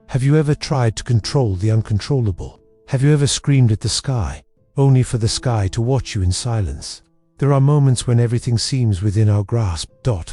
Have you ever tried to control the uncontrollable? Have you ever screamed at the sky, only for the sky to watch you in silence? There are moments when everything seems within our grasp.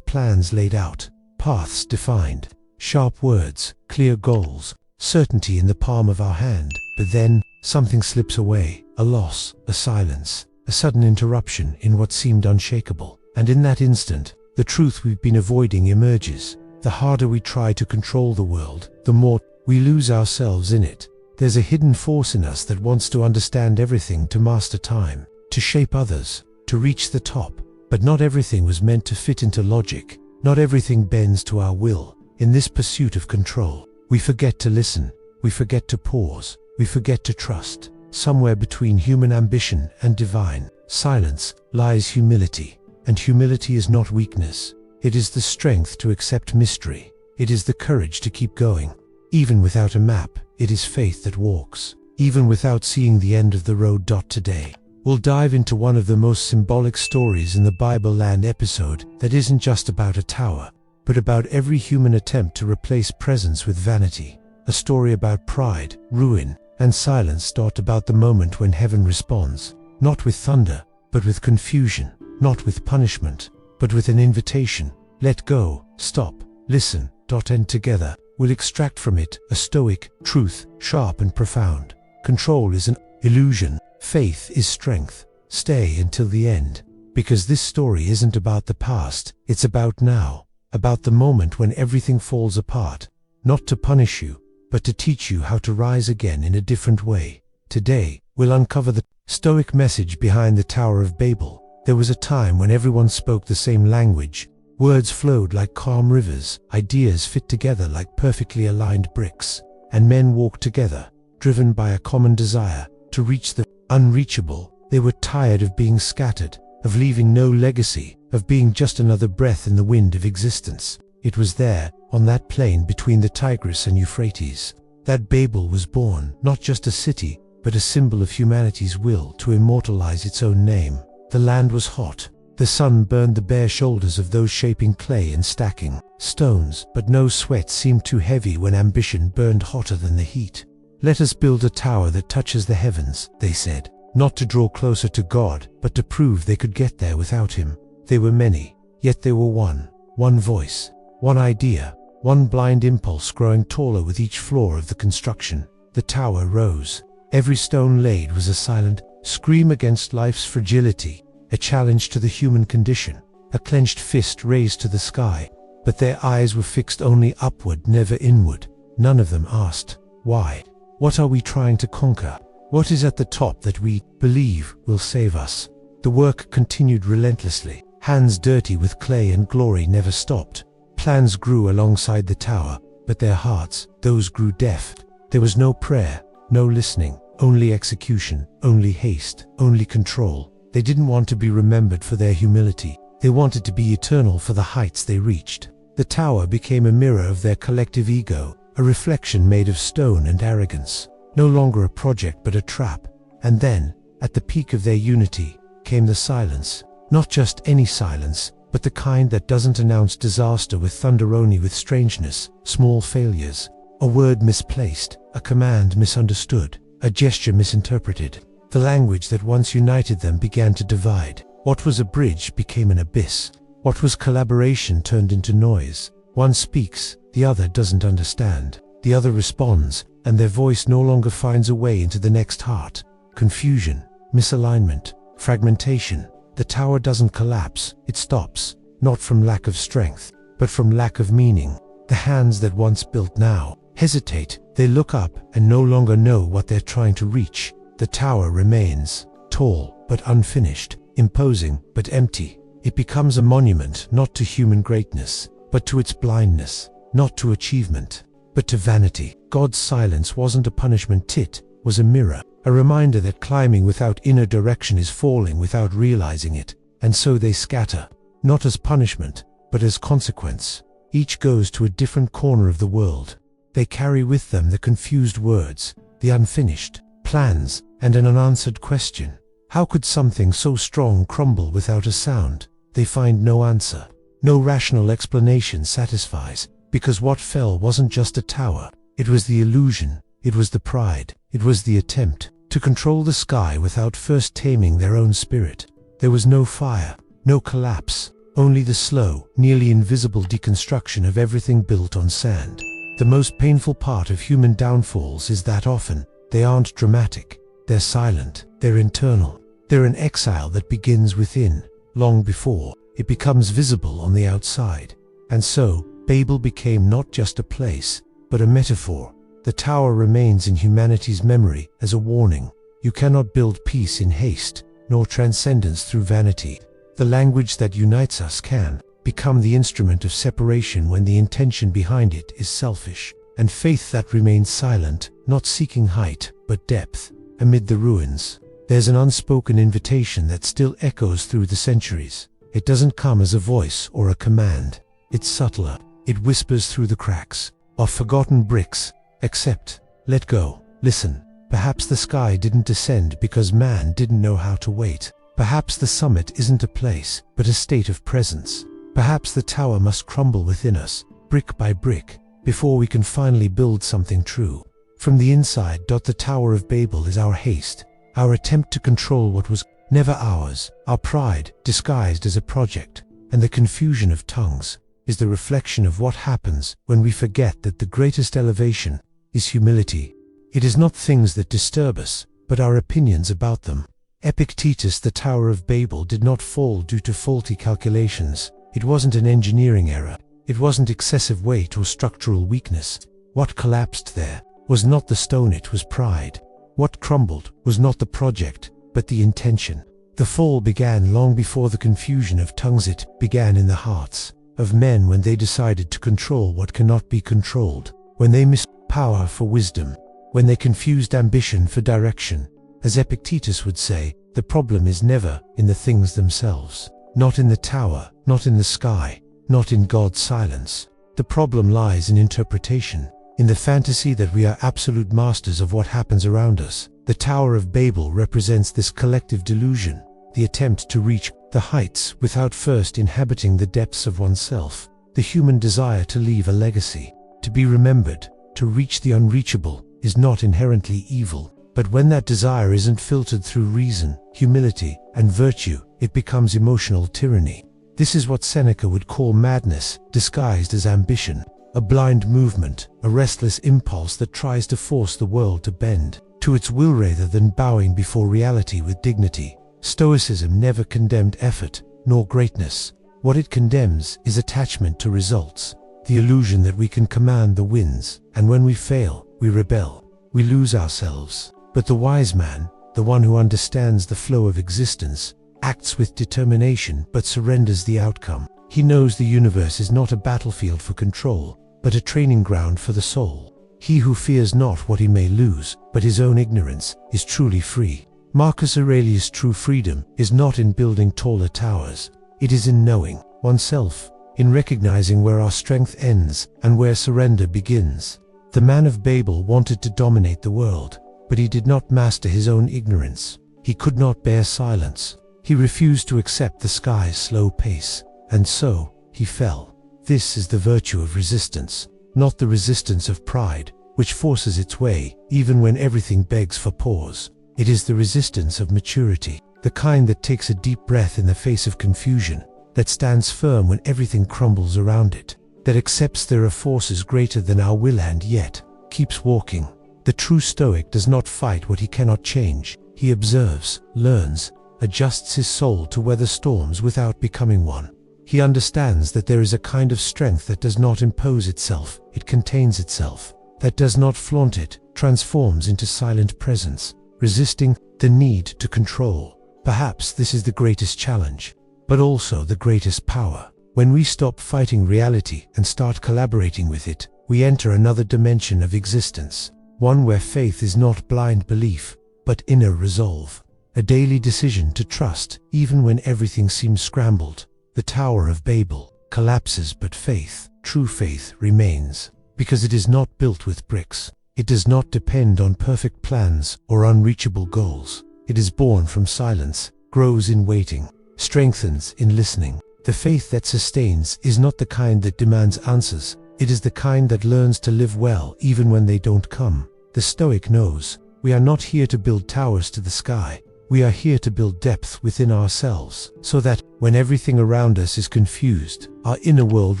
Plans laid out, paths defined, sharp words, clear goals, certainty in the palm of our hand. But then, something slips away, a loss, a silence, a sudden interruption in what seemed unshakable. And in that instant, the truth we've been avoiding emerges. The harder we try to control the world, the more we lose ourselves in it. There's a hidden force in us that wants to understand everything, to master time, to shape others, to reach the top. But not everything was meant to fit into logic. Not everything bends to our will. In this pursuit of control, we forget to listen, we forget to pause, we forget to trust. Somewhere between human ambition and divine silence lies humility. And humility is not weakness. It is the strength to accept mystery. It is the courage to keep going. Even without a map, it is faith that walks. Even without seeing the end of the road. Today, we'll dive into one of the most symbolic stories in the Bible, an episode that isn't just about a tower, but about every human attempt to replace presence with vanity. A story about pride, ruin, and silence. About the moment when heaven responds, not with thunder, but with confusion. Not with punishment, but with an invitation. Let go, stop, listen. And together, we'll extract from it a Stoic truth, sharp and profound. Control is an illusion. Faith is strength. Stay until the end. Because this story isn't about the past, it's about now. About the moment when everything falls apart. Not to punish you, but to teach you how to rise again in a different way. Today, we'll uncover the Stoic message behind the Tower of Babel. There was a time when everyone spoke the same language. Words flowed like calm rivers, ideas fit together like perfectly aligned bricks, and men walked together, driven by a common desire to reach the unreachable. They were tired of being scattered, of leaving no legacy, of being just another breath in the wind of existence. It was there, on that plain between the Tigris and Euphrates, that Babel was born, not just a city, but a symbol of humanity's will to immortalize its own name. The land was hot. The sun burned the bare shoulders of those shaping clay and stacking stones, but no sweat seemed too heavy when ambition burned hotter than the heat. Let us build a tower that touches the heavens, they said, not to draw closer to God, but to prove they could get there without him. They were many, yet they were one. One voice, one idea, one blind impulse growing taller with each floor of the construction. The tower rose. Every stone laid was a silent scream against life's fragility, a challenge to the human condition, a clenched fist raised to the sky. But their eyes were fixed only upward, never inward. None of them asked, why? What are we trying to conquer? What is at the top that we believe will save us? The work continued relentlessly. Hands dirty with clay and glory never stopped. Plans grew alongside the tower, but their hearts, those grew deaf. There was no prayer, no listening. Only execution, only haste, only control. They didn't want to be remembered for their humility. They wanted to be eternal for the heights they reached. The tower became a mirror of their collective ego, a reflection made of stone and arrogance. No longer a project but a trap. And then, at the peak of their unity, came the silence. Not just any silence, but the kind that doesn't announce disaster with thunder, only with strangeness, small failures. A word misplaced, a command misunderstood. A gesture misinterpreted. The language that once united them began to divide. What was a bridge became an abyss. What was collaboration turned into noise. One speaks, the other doesn't understand. The other responds, and their voice no longer finds a way into the next heart. Confusion, misalignment, fragmentation. The tower doesn't collapse, it stops. Not from lack of strength, but from lack of meaning. The hands that once built now hesitate. They look up and no longer know what they're trying to reach. The tower remains, tall but unfinished, imposing but empty. It becomes a monument not to human greatness, but to its blindness, not to achievement, but to vanity. God's silence wasn't a punishment, it was a mirror, a reminder that climbing without inner direction is falling without realizing it. And so they scatter, not as punishment, but as consequence. Each goes to a different corner of the world. They carry with them the confused words, the unfinished plans, and an unanswered question. How could something so strong crumble without a sound? They find no answer. No rational explanation satisfies, because what fell wasn't just a tower. It was the illusion, it was the pride, it was the attempt to control the sky without first taming their own spirit. There was no fire, no collapse, only the slow, nearly invisible deconstruction of everything built on sand. The most painful part of human downfalls is that often they aren't dramatic, they're silent, they're internal. They're an exile that begins within, long before it becomes visible on the outside. And so, Babel became not just a place, but a metaphor. The tower remains in humanity's memory as a warning. You cannot build peace in haste, nor transcendence through vanity. The language that unites us can become the instrument of separation when the intention behind it is selfish. And faith that remains silent, not seeking height, but depth, amid the ruins. There's an unspoken invitation that still echoes through the centuries. It doesn't come as a voice or a command. It's subtler. It whispers through the cracks of forgotten bricks. Accept, let go, listen. Perhaps the sky didn't descend because man didn't know how to wait. Perhaps the summit isn't a place, but a state of presence. Perhaps the tower must crumble within us, brick by brick, before we can finally build something true. From the inside, the Tower of Babel is our haste, our attempt to control what was never ours, our pride disguised as a project, and the confusion of tongues is the reflection of what happens when we forget that the greatest elevation is humility. It is not things that disturb us, but our opinions about them. Epictetus, the Tower of Babel did not fall due to faulty calculations. It wasn't an engineering error. It wasn't excessive weight or structural weakness. What collapsed there was not the stone, it was pride. What crumbled was not the project, but the intention. The fall began long before the confusion of tongues. It began in the hearts of men when they decided to control what cannot be controlled, when they mistook power for wisdom, when they confused ambition for direction. As Epictetus would say, the problem is never in the things themselves, not in the tower, not in the sky, not in God's silence. The problem lies in interpretation, in the fantasy that we are absolute masters of what happens around us. The Tower of Babel represents this collective delusion, the attempt to reach the heights without first inhabiting the depths of oneself, the human desire to leave a legacy, to be remembered, to reach the unreachable, is not inherently evil. But when that desire isn't filtered through reason, humility, and virtue, it becomes emotional tyranny. This is what Seneca would call madness, disguised as ambition, a blind movement, a restless impulse that tries to force the world to bend to its will rather than bowing before reality with dignity. Stoicism never condemned effort, nor greatness. What it condemns is attachment to results, the illusion that we can command the winds, and when we fail, we rebel, we lose ourselves. But the wise man, the one who understands the flow of existence, acts with determination but surrenders the outcome. He knows the universe is not a battlefield for control, but a training ground for the soul. He who fears not what he may lose, but his own ignorance, is truly free. Marcus Aurelius' true freedom is not in building taller towers. It is in knowing oneself, in recognizing where our strength ends and where surrender begins. The man of Babel wanted to dominate the world, but he did not master his own ignorance. He could not bear silence. He refused to accept the sky's slow pace, and so he fell. This is the virtue of resistance, not the resistance of pride, which forces its way even when everything begs for pause. It is the resistance of maturity, the kind that takes a deep breath in the face of confusion, that stands firm when everything crumbles around it, that accepts there are forces greater than our will and yet keeps walking. The true Stoic does not fight what he cannot change. He observes, learns, adjusts his soul to weather storms without becoming one. He understands that there is a kind of strength that does not impose itself, it contains itself, that does not flaunt it, transforms into silent presence, resisting the need to control. Perhaps this is the greatest challenge, but also the greatest power. When we stop fighting reality and start collaborating with it, we enter another dimension of existence, one where faith is not blind belief, but inner resolve, a daily decision to trust even when everything seems scrambled. The Tower of Babel collapses, but faith, true faith, remains, because it is not built with bricks. It does not depend on perfect plans or unreachable goals. It is born from silence, grows in waiting, strengthens in listening. The faith that sustains is not the kind that demands answers, It is the kind that learns to live well even when they don't come. The Stoic knows, we are not here to build towers to the sky. We are here to build depth within ourselves, so that, when everything around us is confused, our inner world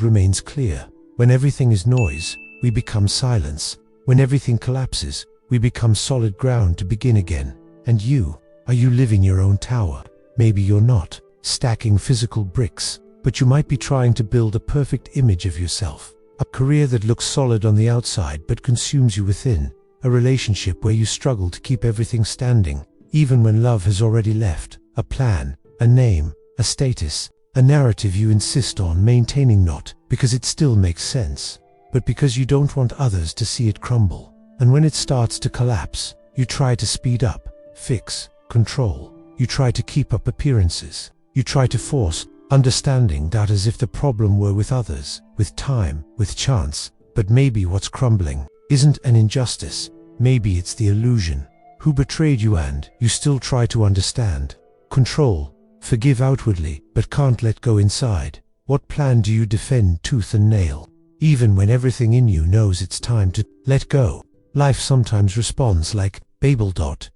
remains clear. When everything is noise, we become silence. When everything collapses, we become solid ground to begin again. And you, are you living your own tower? Maybe you're not, stacking physical bricks, but you might be trying to build a perfect image of yourself. A career that looks solid on the outside but consumes you within. A relationship where you struggle to keep everything standing, even when love has already left. A plan, a name, a status, a narrative you insist on maintaining, not because it still makes sense, but because you don't want others to see it crumble. And when it starts to collapse, you try to speed up, fix, control. You try to keep up appearances. You try to force understanding, that as if the problem were with others, with time, with chance. But maybe what's crumbling isn't an injustice. Maybe it's the illusion. Who betrayed you, and you still try to understand. Control, forgive outwardly, but can't let go inside. What plan do you defend tooth and nail, even when everything in you knows it's time to let go? Life sometimes responds like Babel.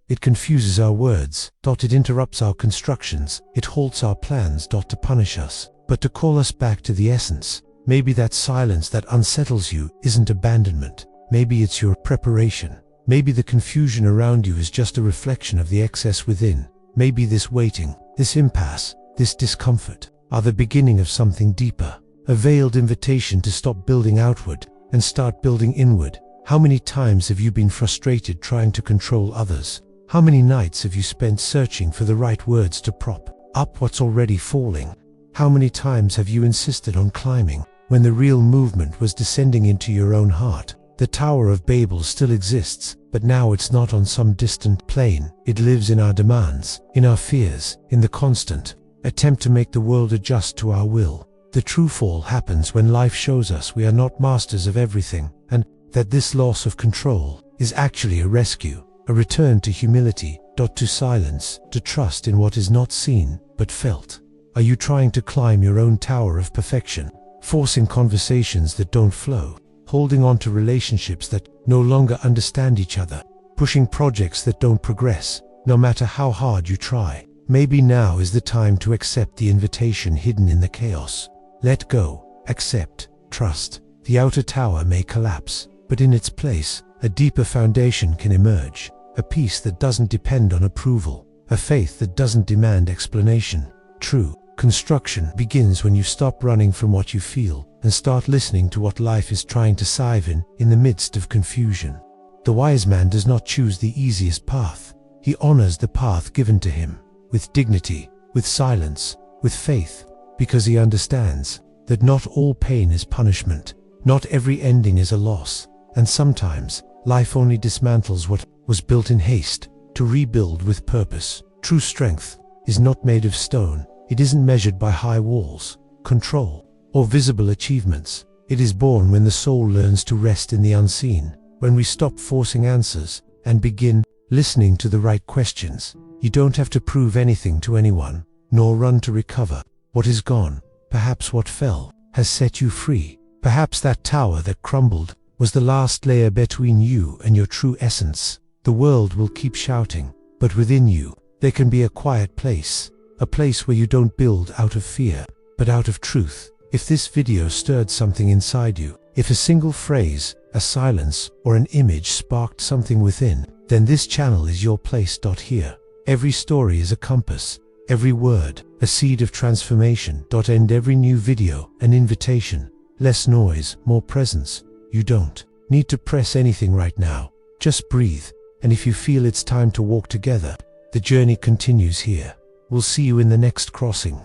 It confuses our words. It interrupts our constructions. It halts our plans. To punish us, but to call us back to the essence. Maybe that silence that unsettles you isn't abandonment. Maybe it's your preparation. Maybe the confusion around you is just a reflection of the excess within. Maybe this waiting, this impasse, this discomfort are the beginning of something deeper. A veiled invitation to stop building outward and start building inward. How many times have you been frustrated trying to control others? How many nights have you spent searching for the right words to prop up what's already falling? How many times have you insisted on climbing when the real movement was descending into your own heart? The Tower of Babel still exists, but now it's not on some distant plane. It lives in our demands, in our fears, in the constant attempt to make the world adjust to our will. The true fall happens when life shows us we are not masters of everything, and that this loss of control is actually a rescue, a return to humility, to silence, to trust in what is not seen, but felt. Are you trying to climb your own tower of perfection, forcing conversations that don't flow, holding on to relationships that no longer understand each other, pushing projects that don't progress, no matter how hard you try? Maybe now is the time to accept the invitation hidden in the chaos. Let go, accept, trust. The outer tower may collapse, but in its place, a deeper foundation can emerge. A peace that doesn't depend on approval, a faith that doesn't demand explanation. True construction begins when you stop running from what you feel and start listening to what life is trying to sieve in the midst of confusion. The wise man does not choose the easiest path. He honors the path given to him, with dignity, with silence, with faith, because he understands that not all pain is punishment, not every ending is a loss, and sometimes life only dismantles what was built in haste, to rebuild with purpose. True strength is not made of stone. It isn't measured by high walls, control, or visible achievements. It is born when the soul learns to rest in the unseen, when we stop forcing answers and begin listening to the right questions. You don't have to prove anything to anyone, nor run to recover what is gone. Perhaps what fell has set you free. Perhaps that tower that crumbled was the last layer between you and your true essence. The world will keep shouting, but within you, there can be a quiet place, a place where you don't build out of fear, but out of truth. If this video stirred something inside you, if a single phrase, a silence, or an image sparked something within, then this channel is your place. Here, every story is a compass, every word, a seed of transformation. And every new video, an invitation. Less noise, more presence. You don't need to press anything right now. Just breathe, and if you feel it's time to walk together, the journey continues here. We'll see you in the next crossing.